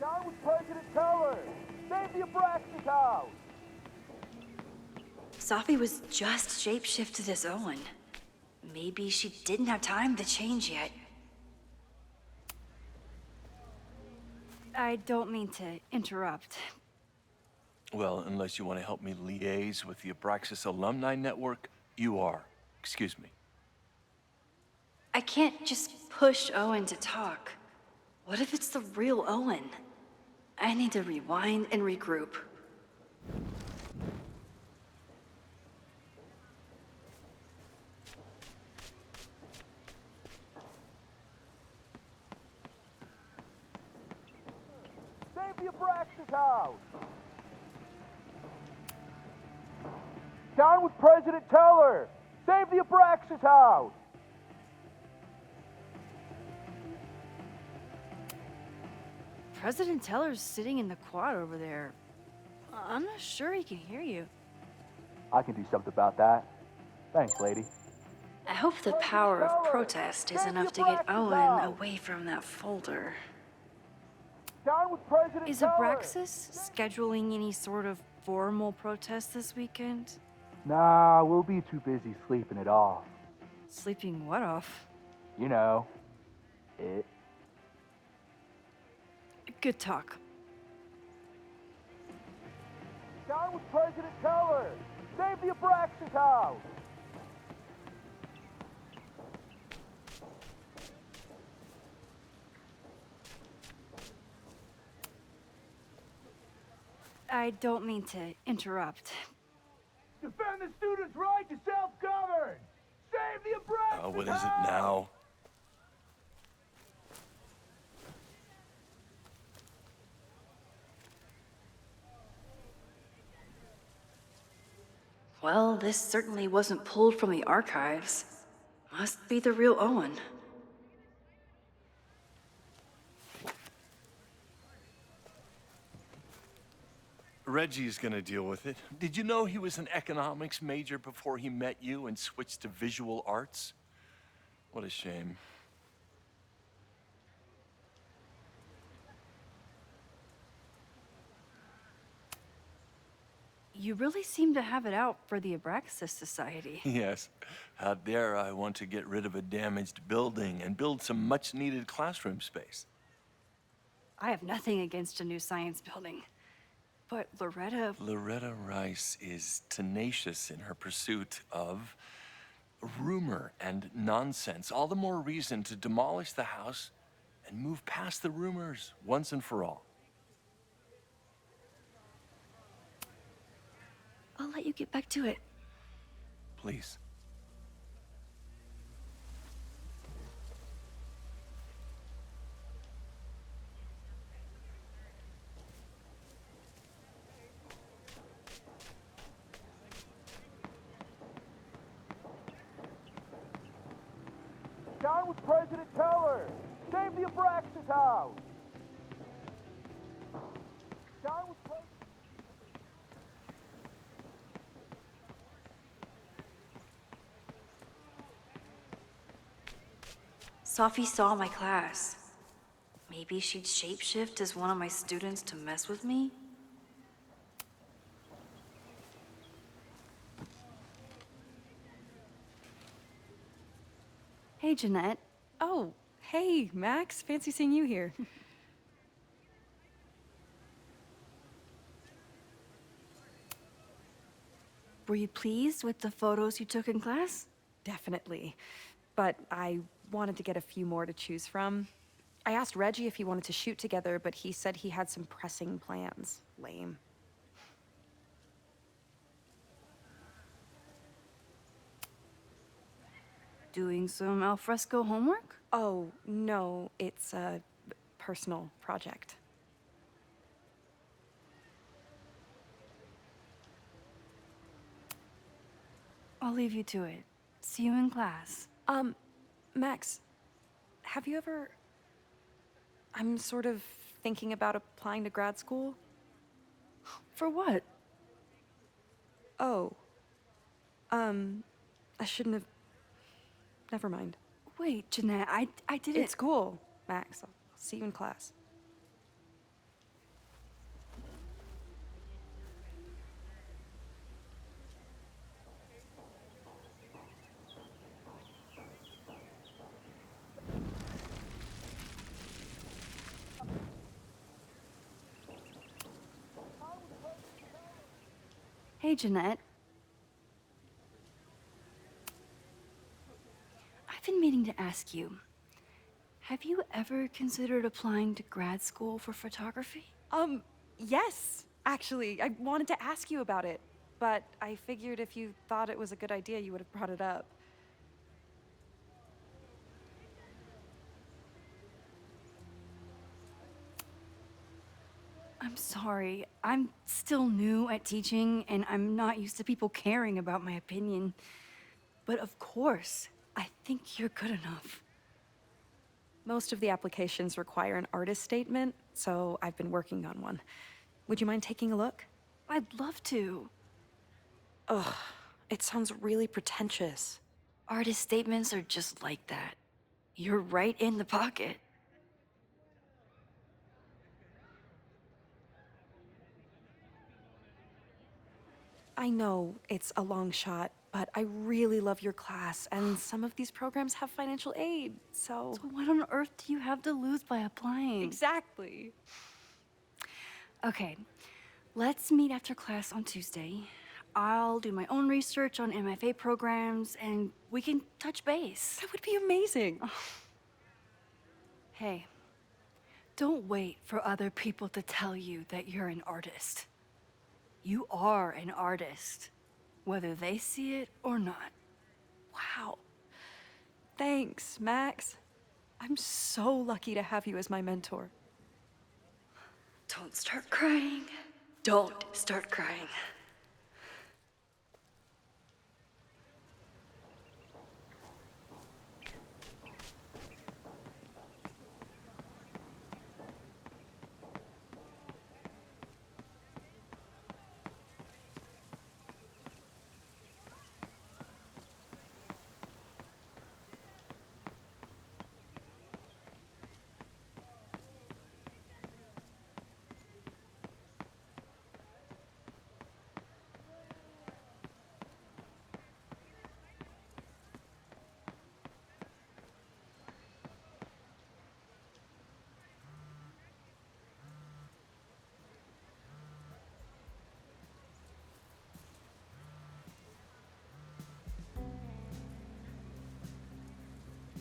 Down with President Teller! Save the Abraxas house! Sophie was just shapeshifted as Owen. Maybe she didn't have time to change yet. I don't mean to interrupt. Well, unless you want to help me liaise with the Abraxas Alumni Network, you are. Excuse me. I can't just push Owen to talk. What if it's the real Owen? I need to rewind and regroup. Save the Abraxas house! Down with President Teller! Save the Abraxas house! President Teller's sitting in the quad over there. I'm not sure he can hear you. I can do something about that. Thanks, lady. I hope the power of protest is enough to get Owen away from that folder. Down with President Is Teller! Abraxas scheduling any sort of formal protest this weekend? Nah, we'll be too busy sleeping it off. Sleeping what off? You know, it. Good talk. Down with President Teller! Save the Abraxas house! I don't mean to interrupt. Defend the students' right to self-govern! Save the Abraxas What is it now? Well, this certainly wasn't pulled from the archives. Must be the real Owen. Reggie's gonna deal with it. Did you know he was an economics major before he met you and switched to visual arts? What a shame. You really seem to have it out for the Abraxas Society. Yes. Out there, I want to get rid of a damaged building and build some much-needed classroom space. I have nothing against a new science building. But Loretta Rice is tenacious in her pursuit of rumor and nonsense. All the more reason to demolish the house and move past the rumors once and for all. I'll let you get back to it. Please. Down with President Teller! Save the Abraxas house! Down with President... Sophie saw my class. Maybe she'd shapeshift as one of my students to mess with me? Hey, Jeanette. Oh, hey, Max. Fancy seeing you here. Were you pleased with the photos you took in class? Definitely. But I wanted to get a few more to choose from. I asked Reggie if he wanted to shoot together, but he said he had some pressing plans. Lame. Doing some alfresco homework? Oh, no, it's a personal project. I'll leave you to it. See you in class. Max, have you ever... I'm sort of thinking about applying to grad school. For what? Oh. I shouldn't have... Never mind. Wait, Jeanette, I didn't... It's cool, Max. I'll see you in class. Hey, Jeanette. I've been meaning to ask you, have you ever considered applying to grad school for photography? Yes, actually. I wanted to ask you about it, but I figured if you thought it was a good idea, you would have brought it up. I'm sorry. I'm still new at teaching, and I'm not used to people caring about my opinion. But of course, I think you're good enough. Most of the applications require an artist statement, so I've been working on one. Would you mind taking a look? I'd love to. Ugh, it sounds really pretentious. Artist statements are just like that. You're right in the pocket. I know it's a long shot, but I really love your class, and some of these programs have financial aid, so... So what on earth do you have to lose by applying? Exactly. Okay, let's meet after class on Tuesday. I'll do my own research on MFA programs, and we can touch base. That would be amazing. Hey, don't wait for other people to tell you that you're an artist. You are an artist, whether they see it or not. Wow. Thanks, Max. I'm so lucky to have you as my mentor. Don't start crying. Don't start crying.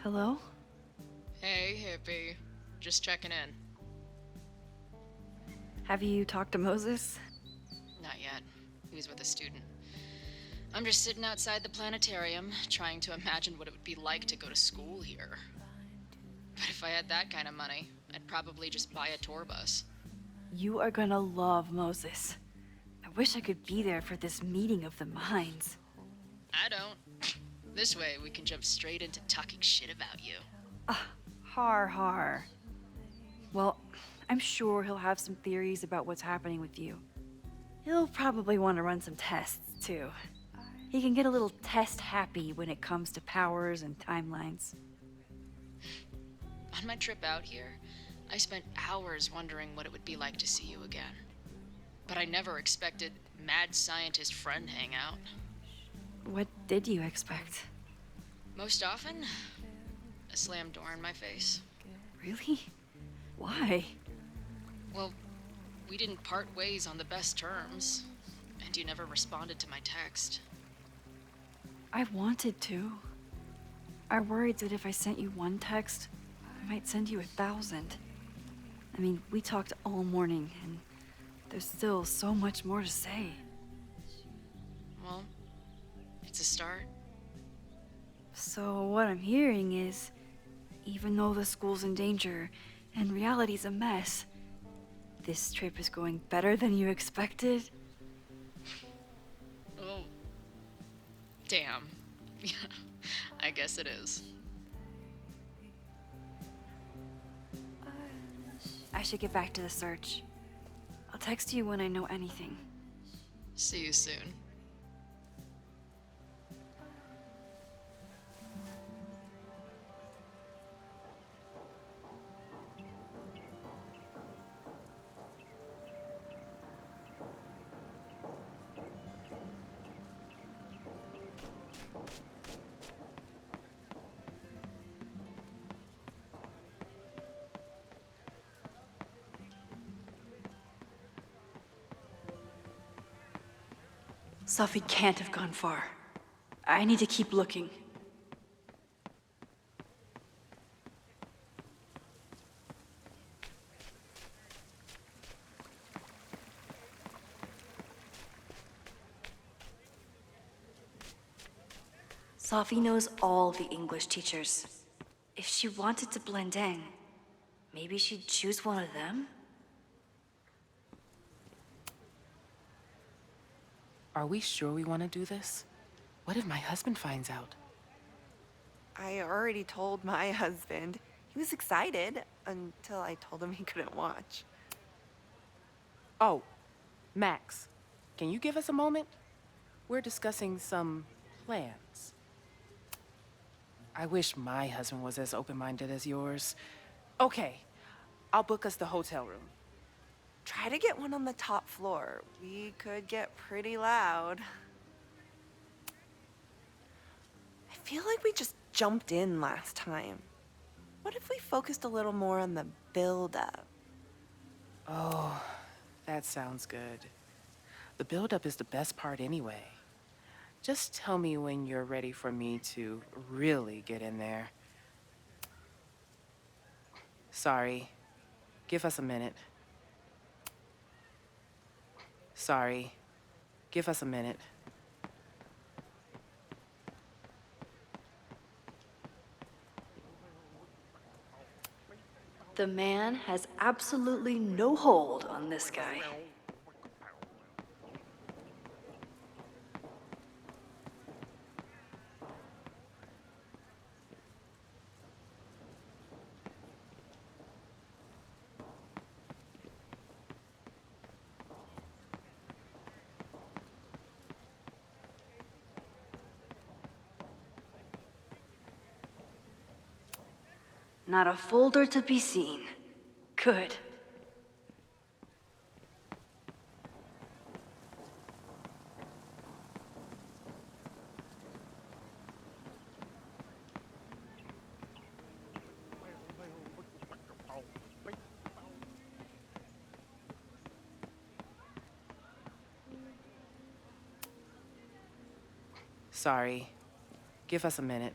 Hello? Hey, hippie. Just checking in. Have you talked to Moses? Not yet. He was with a student. I'm just sitting outside the planetarium, trying to imagine what it would be like to go to school here. But if I had that kind of money, I'd probably just buy a tour bus. You are gonna love Moses. I wish I could be there for this meeting of the minds. I don't. This way, we can jump straight into talking shit about you. Har. Well, I'm sure he'll have some theories about what's happening with you. He'll probably want to run some tests, too. He can get a little test happy when it comes to powers and timelines. On my trip out here, I spent hours wondering what it would be like to see you again. But I never expected mad scientist friend hangout. What did you expect? Most often, a slammed door in my face. Really? Why? Well, we didn't part ways on the best terms, and you never responded to my text. I wanted to. I worried that if I sent you one text, I might send you 1,000. I mean, we talked all morning, and there's still so much more to say. Well, it's a start. So what I'm hearing is, even though the school's in danger and reality's a mess, this trip is going better than you expected? Oh, damn. Yeah, I guess it is. I should get back to the search. I'll text you when I know anything. See you soon. Sophie can't have gone far. I need to keep looking. Sophie knows all the English teachers. If she wanted to blend in, maybe she'd choose one of them? Are we sure we want to do this? What if my husband finds out? I already told my husband. He was excited until I told him he couldn't watch. Oh, Max, can you give us a moment? We're discussing some plans. I wish my husband was as open-minded as yours. Okay, I'll book us the hotel room. Try to get one on the top floor. We could get pretty loud. I feel like we just jumped in last time. What if we focused a little more on the build-up? Oh, that sounds good. The build-up is the best part anyway. Just tell me when you're ready for me to really get in there. Sorry. Give us a minute. Sorry. Give us a minute. The man has absolutely no hold on this guy. Not a folder to be seen. Good. Sorry. Give us a minute.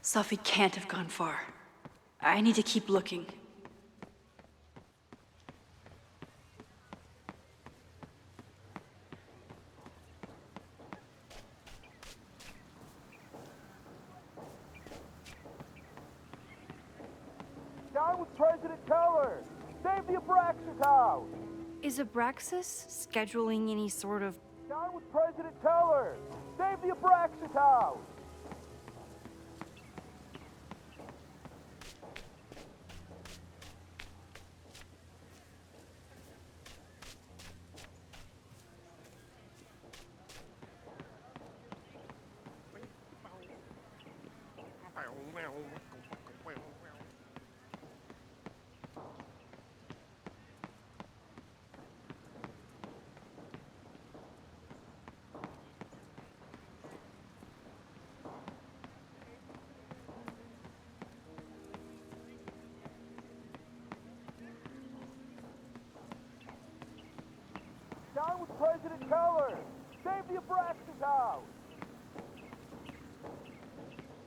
Sophie can't have gone far. I need to keep looking. Down with President Keller! Save the Abraxas house! Is Abraxas scheduling any sort of... Down with President Keller! Save the Abraxas house! Down with President Keller! Save the Abraxas house!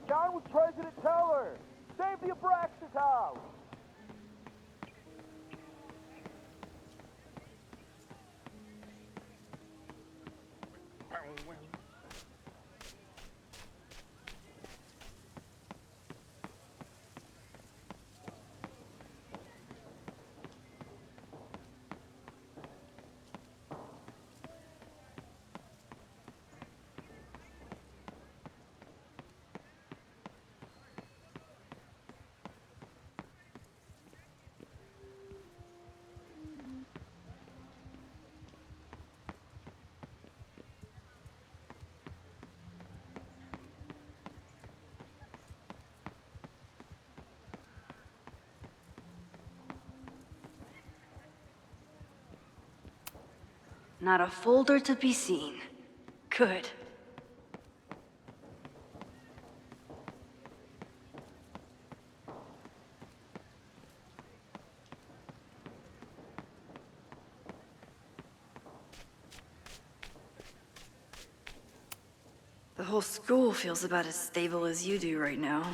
Down with President Keller! Save the Abraxas house! Not a folder to be seen. Good. The whole school feels about as stable as you do right now.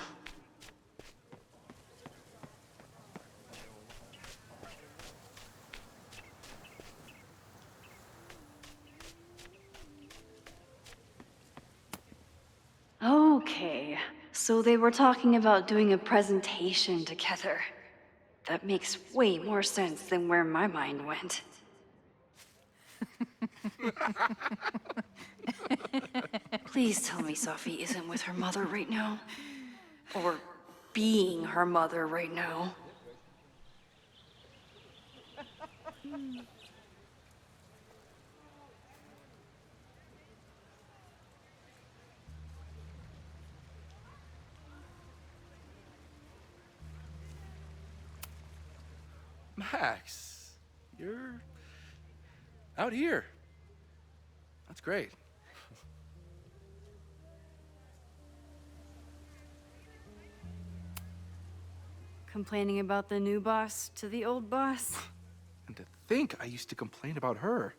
Okay, so they were talking about doing a presentation together. That makes way more sense than where my mind went. Please tell me Sophie isn't with her mother right now. Or being her mother right now. Max, you're out here. That's great. Complaining about the new boss to the old boss? And to think I used to complain about her.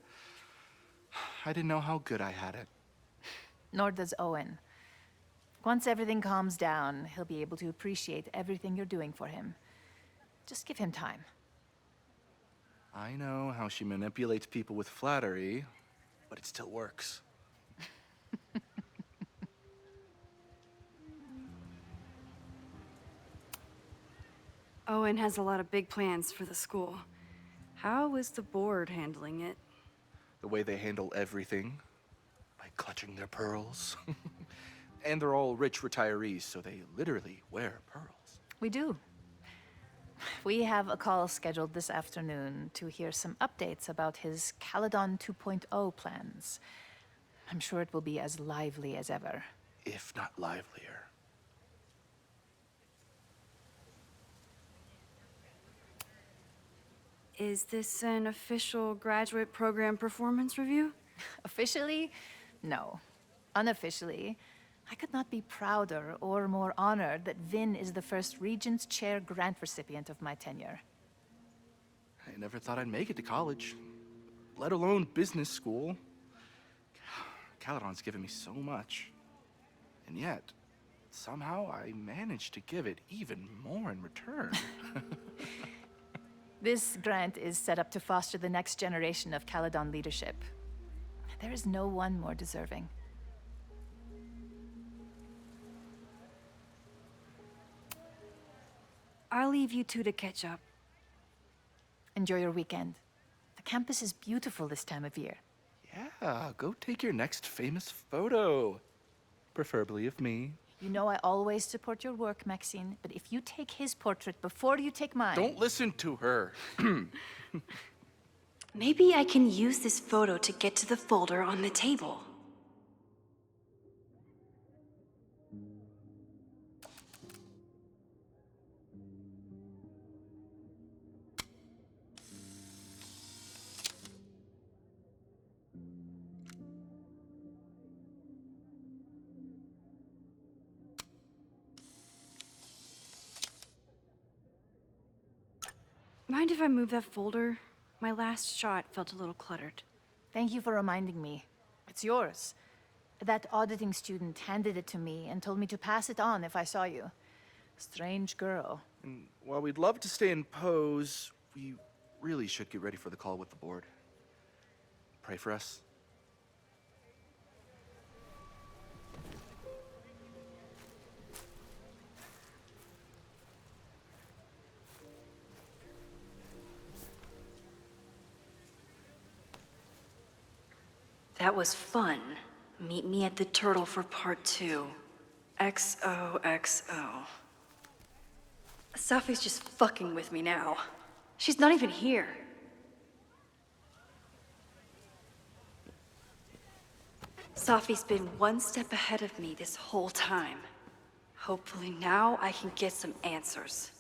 I didn't know how good I had it. Nor does Owen. Once everything calms down, he'll be able to appreciate everything you're doing for him. Just give him time. I know how she manipulates people with flattery, but it still works. Owen has a lot of big plans for the school. How is the board handling it? The way they handle everything, by clutching their pearls. And they're all rich retirees, so they literally wear pearls. We do. We have a call scheduled this afternoon to hear some updates about his Caledon 2.0 plans. I'm sure it will be as lively as ever. If not livelier. Is this an official graduate program performance review? Officially, no. Unofficially, I could not be prouder or more honored that Vin is the first Regent's Chair grant recipient of my tenure. I never thought I'd make it to college, let alone business school. Caledon's given me so much. And yet, somehow I managed to give it even more in return. This grant is set up to foster the next generation of Caledon leadership. There is no one more deserving. I'll leave you two to catch up. Enjoy your weekend. The campus is beautiful this time of year. Yeah, go take your next famous photo. Preferably of me. You know I always support your work, Maxine, but if you take his portrait before you take mine... Don't listen to her. Maybe I can use this photo to get to the folder on the table. Mind if I move that folder? My last shot felt a little cluttered. Thank you for reminding me. It's yours. That auditing student handed it to me and told me to pass it on if I saw you. Strange girl. And while we'd love to stay in pose, we really should get ready for the call with the board. Pray for us. That was fun. Meet me at the Turtle for part 2. XOXO. Sophie's just fucking with me now. She's not even here. Sophie's been one step ahead of me this whole time. Hopefully now I can get some answers.